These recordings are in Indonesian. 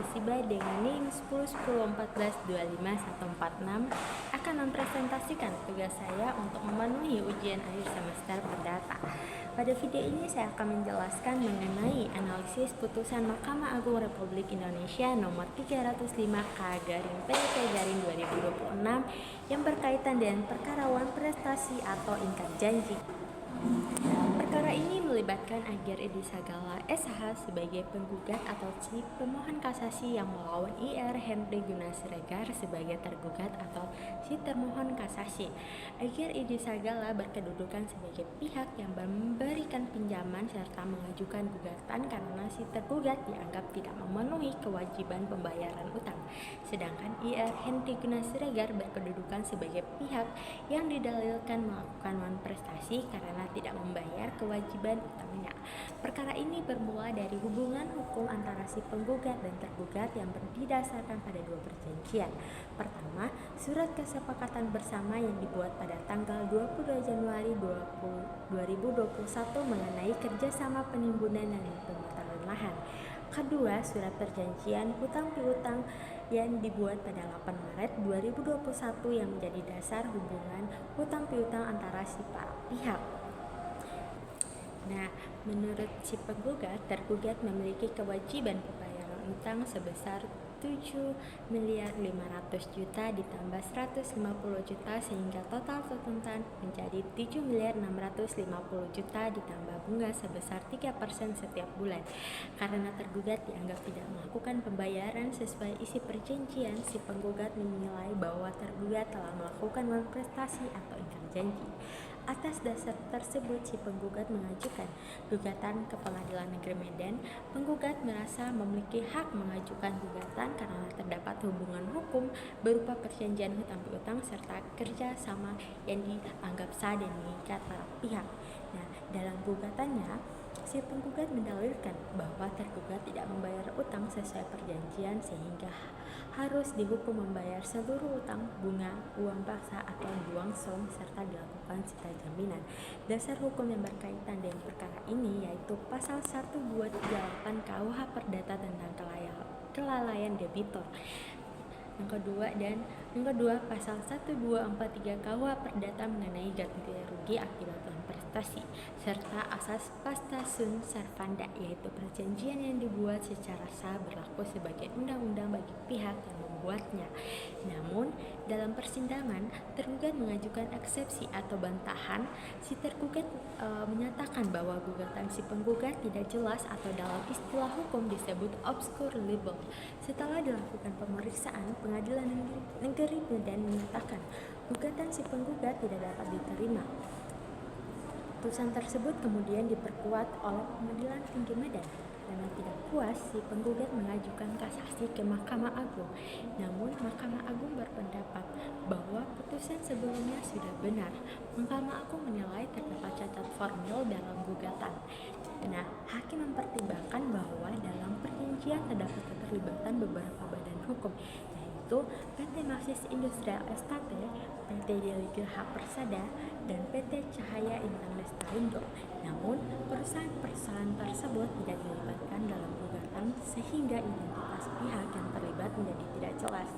Persiba dengan NIM 10-10-14-25-146 akan mempresentasikan tugas saya untuk memenuhi ujian akhir semester perdata. Pada video ini saya akan menjelaskan mengenai analisis putusan Mahkamah Agung Republik Indonesia nomor 305/PDP-2026 yang berkaitan dengan perkara wan prestasi atau ingkar janji. Perkara ini melibatkan Agir Edi Sagala SH sebagai penggugat atau si pemohon kasasi yang melawan IR Henry Gunasiregar sebagai tergugat atau si termohon kasasi. Agir Edi Sagala berkedudukan sebagai pihak yang memberikan pinjaman serta mengajukan gugatan karena si tergugat dianggap tidak memenuhi kewajiban pembayaran utang. Sedangkan IR Henry Gunasiregar berkedudukan sebagai pihak yang didalilkan melakukan wan prestasi karena tidak membayar kewajiban utangnya. Perkara ini bermula dari hubungan hukum antara si penggugat dan tergugat yang didasarkan pada dua perjanjian. Pertama, surat kesepakatan bersama yang dibuat pada tanggal 22 Januari 2021 mengenai kerjasama penimbunan dan pemataran lahan. Kedua, surat perjanjian hutang piutang yang dibuat pada 8 Maret 2021 yang menjadi dasar hubungan hutang piutang antara si para pihak. Nah, menurut si penggugat, tergugat memiliki kewajiban pembayaran utang sebesar 7.500.000.000 ditambah 150 juta sehingga total tuntutan menjadi 7.650.000.000 ditambah bunga sebesar 3% setiap bulan. Karena tergugat dianggap tidak melakukan pembayaran sesuai isi perjanjian, si penggugat menilai bahwa tergugat telah melakukan wan prestasi atau ingkar janji. Atas dasar tersebut, si penggugat mengajukan gugatan ke Pengadilan Negeri Medan. Penggugat merasa memiliki hak mengajukan gugatan karena terdapat hubungan hukum berupa perjanjian hutang piutang serta kerja sama yang dianggap sah dan mengikat para pihak. Nah, dalam gugatannya, si penggugat mendalilkan bahwa tergugat tidak membayar utang sesuai perjanjian sehingga harus dihukum membayar seluruh utang, bunga, uang paksa atau buang song serta dilakukan sita jaminan. Dasar hukum yang berkaitan dengan perkara ini yaitu pasal 1238 KUH Perdata tentang kelalaian debitor. Yang kedua pasal 1243 KUH Perdata mengenai ganti rugi akibat wan prestasi serta asas pasta sunt servanda yaitu perjanjian yang dibuat secara sah berlaku sebagai undang-undang bagi pihak yang membuatnya. Namun dalam persidangan tergugat mengajukan eksepsi atau bantahan. Si tergugat menyatakan bahwa gugatan si penggugat tidak jelas atau dalam istilah hukum disebut obscure libel. Setelah dilakukan pemeriksaan, Pengadilan Negeri Medan menyatakan gugatan si penggugat tidak dapat diterima. Putusan tersebut kemudian diperkuat oleh Pengadilan Tinggi Medan. Karena tidak puas, si penggugat mengajukan kasasi ke Mahkamah Agung. Namun Mahkamah Agung berpendapat bahwa putusan sebelumnya sudah benar. Mahkamah Agung menilai terdapat cacat formil dalam gugatan. Nah, hakim mempertimbangkan bahwa dalam perjanjian terdapat keterlibatan beberapa badan hukum, yaitu PT Marsis Industrial Estate, PT Deligraha Persada, dan PT Cahaya Intan Lestarindo. Namun, perusahaan-perusahaan tersebut tidak dilibatkan dalam gugatan sehingga identitas pihak yang terlibat menjadi tidak jelas.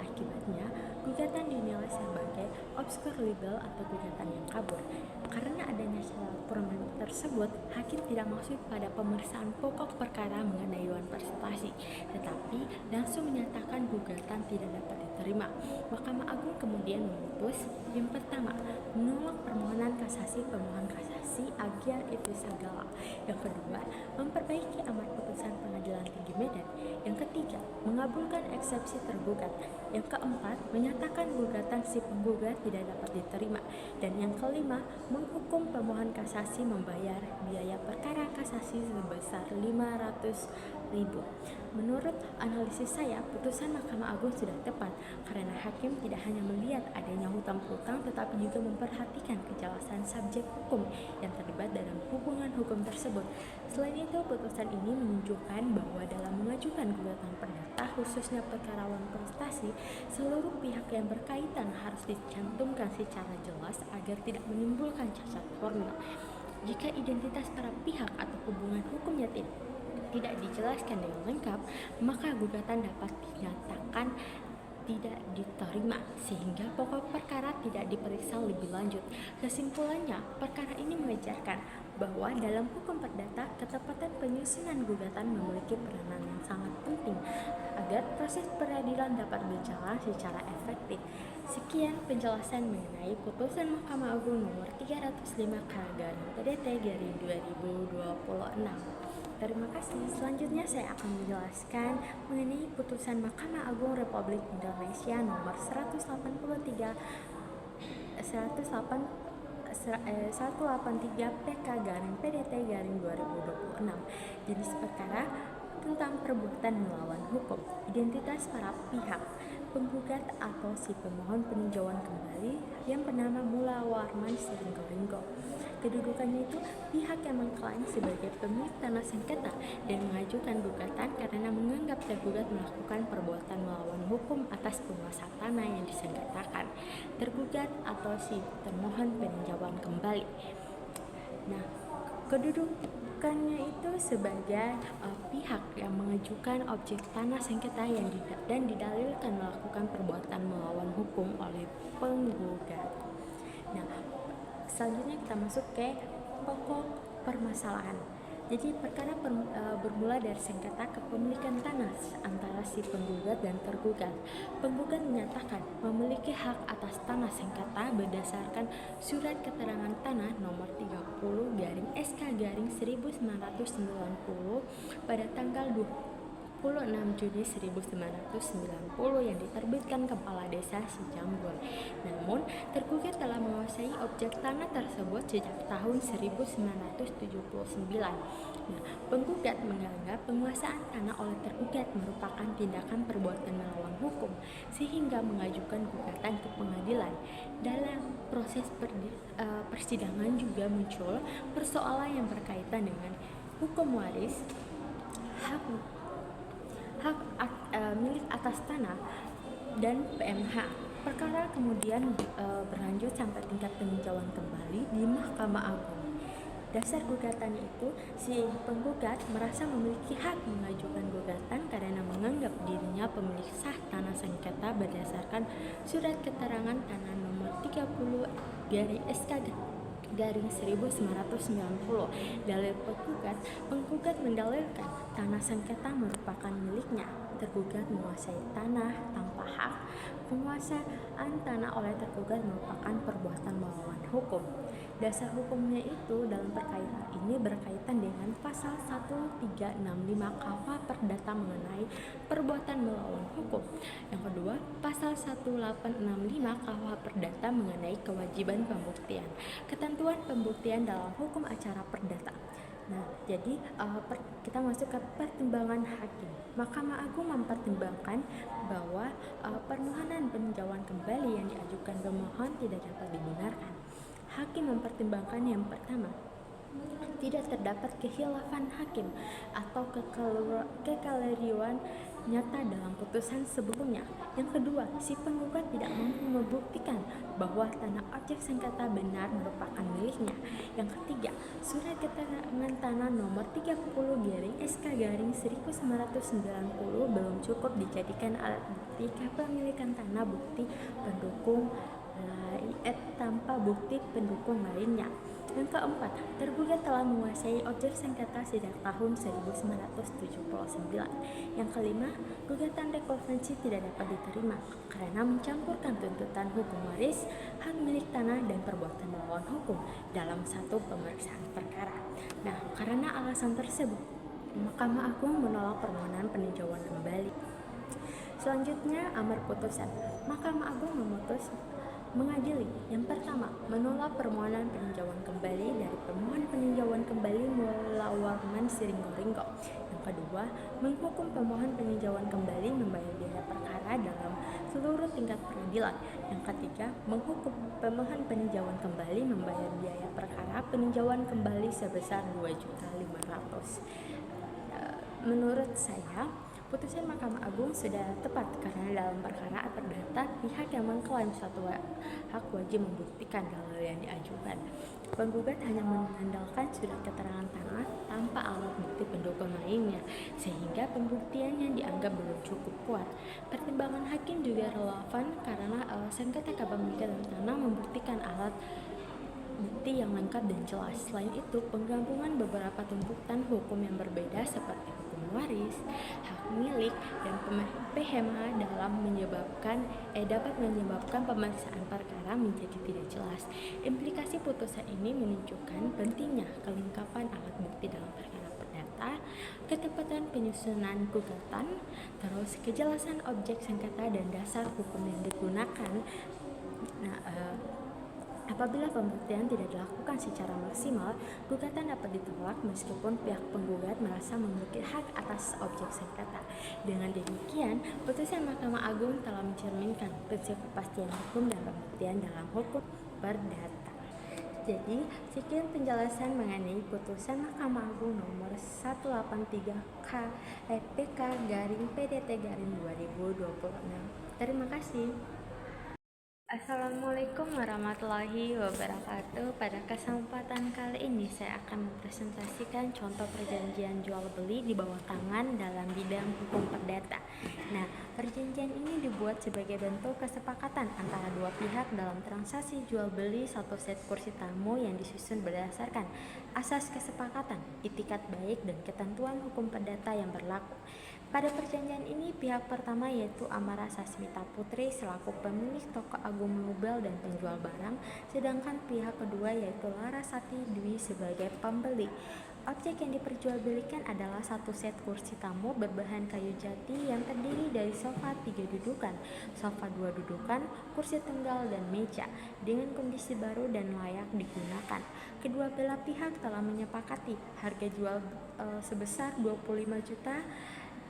Akibatnya, gugatan dinilai sebagai obscure libel atau gugatan yang kabur. Karena adanya syarat formil tersebut, hakim tidak masuk pada pemeriksaan pokok perkara mengenai wan prestasi, tetapi langsung menyatakan gugatan tidak dapat diterima. Mahkamah Agung kemudian memutus yang pertama, menolak permohonan kasasi pemohon kasasi Agir Edi Sagala. Yang kedua, memperbaiki amar putusan Pengadilan Tinggi Medan. Yang ketiga, mengabulkan eksepsi tergugat. Yang keempat, menyatakan gugatan si penggugat tidak dapat diterima. Dan yang kelima, menghukum pemohon kasasi membayar biaya perkara kasasi sebesar 500.000. Menurut analisis saya, putusan Mahkamah Agung sudah tepat karena hakim tidak hanya melihat adanya hutang piutang tetapi juga memperhatikan kejelasan subjek hukum yang terlibat dalam hubungan hukum tersebut. Selain itu, putusan ini menunjukkan bahwa dalam mengajukan gugatan perdata khususnya perkara wan prestasi, seluruh pihak yang berkaitan harus dicantumkan secara jelas agar tidak menimbulkan cacat formil. Jika identitas para pihak atau hubungan hukumnya tidak dijelaskan dengan lengkap, maka gugatan dapat dinyatakan tidak diterima sehingga pokok perkara tidak diperiksa lebih lanjut. Kesimpulannya, perkara ini mengajarkan bahwa dalam hukum perdata, ketepatan penyusunan gugatan memiliki peranan yang sangat penting agar proses peradilan dapat berjalan secara efektif. Sekian penjelasan mengenai putusan Mahkamah Agung nomor 305/PDT/2026. Terima kasih. Selanjutnya saya akan menjelaskan mengenai putusan Mahkamah Agung Republik Indonesia nomor 183 PK/PDT/2026. Jenis perkara tentang perbuatan melawan hukum, identitas para pihak, penggugat atau si pemohon peninjauan kembali yang bernama Mula Warman Siringgo. Kedudukannya itu pihak yang mengklaim sebagai pemilik tanah sengketa dan mengajukan gugatan karena menganggap tergugat melakukan perbuatan melawan hukum atas penguasa tanah yang disengketakan, tergugat atau si termohon peninjauan kembali. Nah, kedudukannya itu sebagai pihak yang mengajukan objek tanah sengketa dan didalilkan melakukan perbuatan melawan hukum oleh penggugat. Nah, selanjutnya kita masuk ke pokok permasalahan. Jadi perkara bermula dari sengketa kepemilikan tanah antara si penggugat dan tergugat. Penggugat menyatakan memiliki hak atas tanah sengketa berdasarkan surat keterangan tanah nomor 30/SK/1990 pada tanggal 26 Juni 1990 yang diterbitkan Kepala Desa Sijambul. Namun, tergugat telah menguasai objek tanah tersebut sejak tahun 1979. Nah, penggugat menganggap penguasaan tanah oleh tergugat merupakan tindakan perbuatan melawan hukum sehingga mengajukan gugatan ke pengadilan. Dalam proses persidangan juga muncul persoalan yang berkaitan dengan hukum waris, hak milik atas tanah, dan PMH. Perkara kemudian berlanjut sampai tingkat peninjauan kembali di Mahkamah Agung. Dasar gugatannya itu, si penggugat merasa memiliki hak mengajukan gugatan karena menganggap dirinya pemilik sah tanah sengketa berdasarkan surat keterangan tanah nomor 30/SK/1990. Dalil penggugat mendalilkan tanah sengketa merupakan miliknya. Tergugat menguasai tanah tanpa hak. Penguasaan tanah oleh tergugat merupakan perbuatan melawan hukum. Dasar hukumnya itu dalam perkara ini berkaitan dengan pasal 1365 KUH Perdata mengenai perbuatan melawan hukum. Yang kedua, pasal 1865 KUH Perdata mengenai kewajiban pembuktian. Ketentuan pembuktian dalam hukum acara perdata. Nah, jadi kita masuk ke pertimbangan hakim. Mahkamah Agung mempertimbangkan bahwa permohonan peninjauan kembali yang diajukan pemohon tidak dapat dibenarkan. Hakim mempertimbangkan yang pertama, tidak terdapat kekhilafan hakim atau kekeliruan nyata dalam putusan sebelumnya. Yang kedua, si penggugat tidak mampu membuktikan bahwa tanah objek sengketa benar merupakan miliknya. Yang ketiga, surat keterangan tanah nomor 30/SK/1990 belum cukup dijadikan alat bukti kepemilikan tanah bukti pendukung tanpa bukti pendukung lainnya. Yang keempat, tergugat telah menguasai objek sengketa sejak tahun 1979. Yang kelima, gugatan rekonvensi tidak dapat diterima karena mencampurkan tuntutan hukum waris, hak milik tanah, dan perbuatan melawan hukum dalam satu pemeriksaan perkara. Nah, karena alasan tersebut, Mahkamah Agung menolak permohonan peninjauan kembali. Selanjutnya, amar putusan. Mahkamah Agung mengadili. Yang pertama, menolak permohonan peninjauan kembali dari pemohon peninjauan kembali Mula Warman Siringgo. Yang kedua, menghukum pemohon peninjauan kembali membayar biaya perkara dalam seluruh tingkat peradilan. Yang ketiga, menghukum pemohon peninjauan kembali membayar biaya perkara peninjauan kembali sebesar 2.500.000. Menurut saya, Putusan Mahkamah Agung sudah tepat karena dalam perkara perdata pihak yang mengklaim suatu hak wajib membuktikan dalil yang diajukan. Penggugat hanya mengandalkan surat keterangan tangan tanpa alat bukti pendukung lainnya, sehingga pembuktiannya dianggap belum cukup kuat. Pertimbangan hakim juga relevan karena sengketa kepemilikan tanah membuktikan alat bukti yang lengkap dan jelas. Selain itu, penggabungan beberapa tuntutan hukum yang berbeda seperti hukum waris, hak milik, dan PHMA dapat menyebabkan pemeriksaan perkara menjadi tidak jelas. Implikasi putusan ini menunjukkan pentingnya kelengkapan alat bukti dalam perkara perdata, ketepatan penyusunan gugatan, terus kejelasan objek sengketa dan dasar hukum yang digunakan. Apabila pembuktian tidak dilakukan secara maksimal, gugatan dapat ditolak meskipun pihak penggugat merasa memiliki hak atas objek sengketa. Dengan demikian, putusan Mahkamah Agung telah mencerminkan prinsip kepastian hukum dan pembuktian dalam hukum perdata. Jadi, sekian penjelasan mengenai putusan Mahkamah Agung nomor 183 KPK garing PDT garing 2026. Terima kasih. Assalamualaikum warahmatullahi wabarakatuh. Pada kesempatan kali ini saya akan mempresentasikan contoh perjanjian jual beli di bawah tangan dalam bidang hukum perdata. Nah, perjanjian ini dibuat sebagai bentuk kesepakatan antara dua pihak dalam transaksi jual beli satu set kursi tamu yang disusun berdasarkan asas kesepakatan, itikat baik, dan ketentuan hukum perdata yang berlaku. Pada perjanjian ini, pihak pertama yaitu Amara Sasmita Putri selaku pemilik toko Agung Nobel dan penjual barang, sedangkan pihak kedua yaitu Larasati Dwi sebagai pembeli. Objek yang diperjualbelikan adalah satu set kursi tamu berbahan kayu jati yang terdiri dari sofa 3 dudukan, sofa 2 dudukan, kursi tunggal, dan meja dengan kondisi baru dan layak digunakan. Kedua belah pihak telah menyepakati harga jual sebesar 25 juta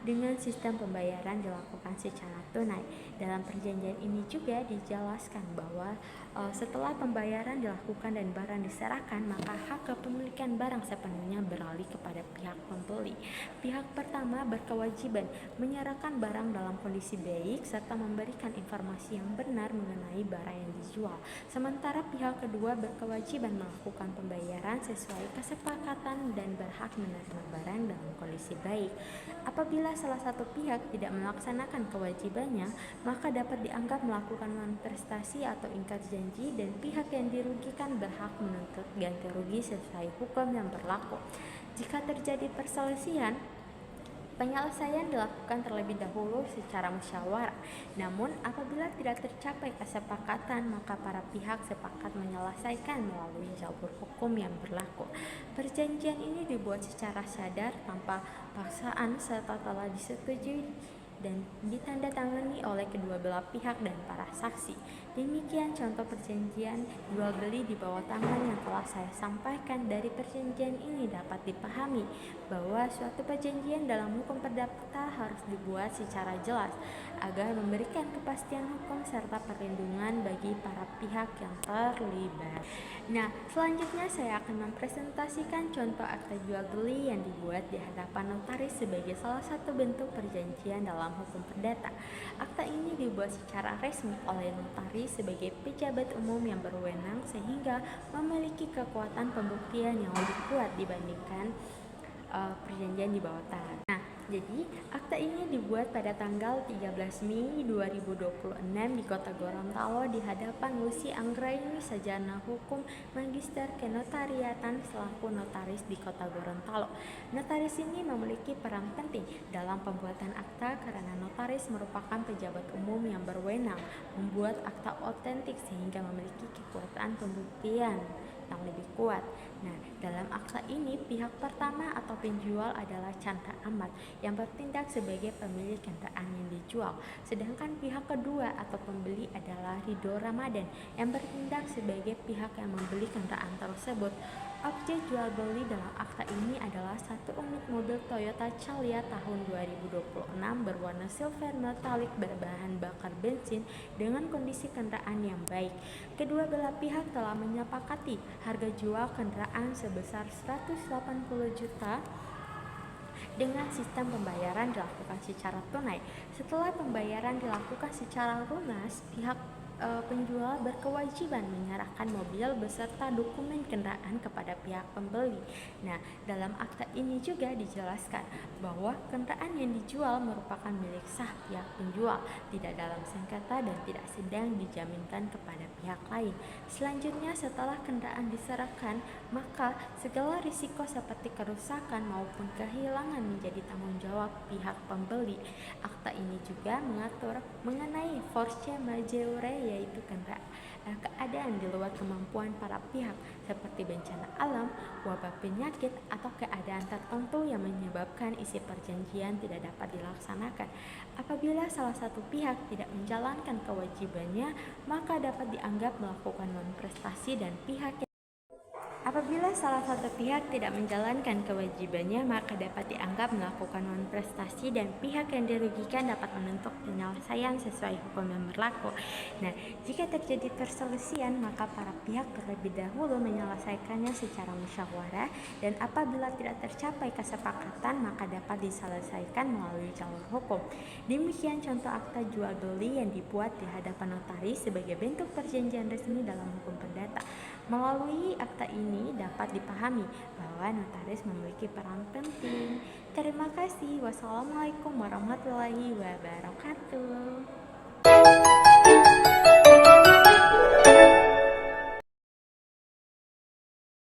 dengan sistem pembayaran dilakukan secara tunai. Dalam perjanjian ini juga dijelaskan bahwa setelah pembayaran dilakukan dan barang diserahkan, maka hak kepemilikan barang sepenuhnya beralih kepada pihak pembeli. Pihak pertama berkewajiban menyerahkan barang dalam kondisi baik serta memberikan informasi yang benar mengenai barang yang dijual. Sementara pihak kedua berkewajiban melakukan pembayaran sesuai kesepakatan dan berhak menerima barang dalam kondisi baik. Apabila salah satu pihak tidak melaksanakan kewajibannya, maka dapat dianggap melakukan manifestasi atau ingkar janji dan pihak yang dirugikan berhak menuntut ganti rugi sesuai hukum yang berlaku. Jika terjadi perselisihan, penyelesaian dilakukan terlebih dahulu secara musyawarah. Namun, apabila tidak tercapai kesepakatan, maka para pihak sepakat menyelesaikan melalui jalur hukum yang berlaku. Perjanjian ini dibuat secara sadar tanpa paksaan serta telah disetujui dan ditandatangani oleh kedua belah pihak dan para saksi. Demikian contoh perjanjian jual beli di bawah tangan yang telah saya sampaikan. Dari perjanjian ini dapat dipahami bahwa suatu perjanjian dalam hukum perdata harus dibuat secara jelas agar memberikan kepastian hukum serta perlindungan bagi para pihak yang terlibat. Nah, selanjutnya saya akan mempresentasikan contoh akta jual beli yang dibuat di hadapan notaris sebagai salah satu bentuk perjanjian dalam hukum perdata. Akta ini dibuat secara resmi oleh notaris sebagai pejabat umum yang berwenang sehingga memiliki kekuatan pembuktian yang lebih kuat dibandingkan perjanjian di bawah tangan. Nah, jadi akta ini dibuat pada tanggal 13 Mei 2026 di Kota Gorontalo di hadapan Lucy Anggraini, sarjana hukum magister kenotariatan selaku notaris di Kota Gorontalo. Notaris ini memiliki peran penting dalam pembuatan akta karena notaris merupakan pejabat umum yang berwenang membuat akta otentik sehingga memiliki kekuatan pembuktian yang lebih kuat. Nah, dalam akta ini pihak pertama atau penjual adalah Chandra Ahmad yang bertindak sebagai pemilik kendaraan yang dijual, sedangkan pihak kedua atau pembeli adalah Ridho Ramadan yang bertindak sebagai pihak yang membeli kendaraan tersebut. Objek jual beli dalam akta ini adalah satu unit mobil Toyota Calya tahun 2026 berwarna silver metalik berbahan bakar bensin dengan kondisi kendaraan yang baik. Kedua belah pihak telah menyepakati harga jual kendaraan sebesar 180 juta dengan sistem pembayaran dilakukan secara tunai. Setelah pembayaran dilakukan secara lunas, pihak penjual berkewajiban menyerahkan mobil beserta dokumen kendaraan kepada pihak pembeli. Nah, dalam akta ini juga dijelaskan bahwa kendaraan yang dijual merupakan milik sah pihak penjual, tidak dalam sengketa dan tidak sedang dijaminkan kepada pihak lain. Selanjutnya, setelah kendaraan diserahkan, maka segala risiko seperti kerusakan maupun kehilangan menjadi tanggung jawab pihak pembeli. Akta ini juga mengatur mengenai force majeure, yaitu keadaan di luar kemampuan para pihak seperti bencana alam, wabah penyakit, atau keadaan tertentu yang menyebabkan isi perjanjian tidak dapat dilaksanakan. Apabila salah satu pihak tidak menjalankan kewajibannya, maka dapat dianggap melakukan non-prestasi dan Apabila salah satu pihak tidak menjalankan kewajibannya, maka dapat dianggap melakukan non-prestasi dan pihak yang dirugikan dapat menuntut penyelesaian sesuai hukum yang berlaku. Nah, jika terjadi perselisihan, maka para pihak terlebih dahulu menyelesaikannya secara musyawarah, dan apabila tidak tercapai kesepakatan, maka dapat diselesaikan melalui jalur hukum. Demikian contoh akta jual beli yang dibuat di hadapan notaris sebagai bentuk perjanjian resmi dalam hukum perdata. Melalui akta ini dapat dipahami bahwa notaris memiliki peran penting. Terima kasih. Wassalamualaikum warahmatullahi wabarakatuh.